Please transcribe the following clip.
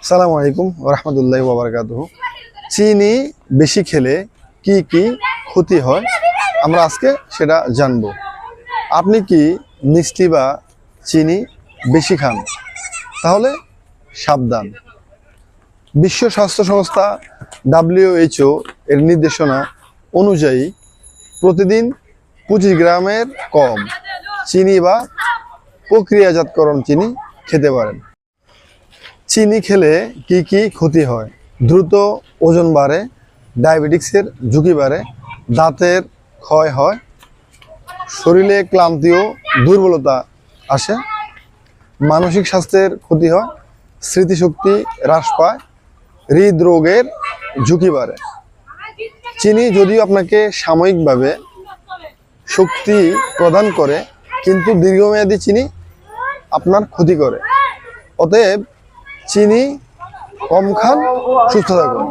আসসালামু আলাইকুম ওয়া রাহমাতুল্লাহি ওয়া বারাকাতুহু। চিনি বেশি খেলে কি কি ক্ষতি হয় আমরা আজকে সেটা জানব। আপনি কি মিষ্টি বা চিনি বেশি খান? তাহলে সাবধান। বিশ্ব স্বাস্থ্য সংস্থা WHO এর নির্দেশনা অনুযায়ী প্রতিদিন 25 গ্রামের কম চিনি বা প্রক্রিয়াজাতকরণ চিনি খেতে পারেন। চিনি খেলে কি কি ক্ষতি হয়? দ্রুত ওজন বাড়ে, ডায়াবেটিক্সের ঝুঁকি বাড়ে, দাঁতের ক্ষয় হয়, শরীরে ক্লান্তি ও দুর্বলতা আসে, মানসিক স্বাস্থ্যের ক্ষতি হয়, স্মৃতিশক্তি হ্রাস পায়, হৃদরোগের ঝুঁকি বাড়ে। চিনি যদিও আপনাকে সাময়িকভাবে শক্তি প্রদান করে, কিন্তু দীর্ঘমেয়াদী চিনি আপনার ক্ষতি করে। অতএব চিনি কম খান, সুস্থ থাকুন।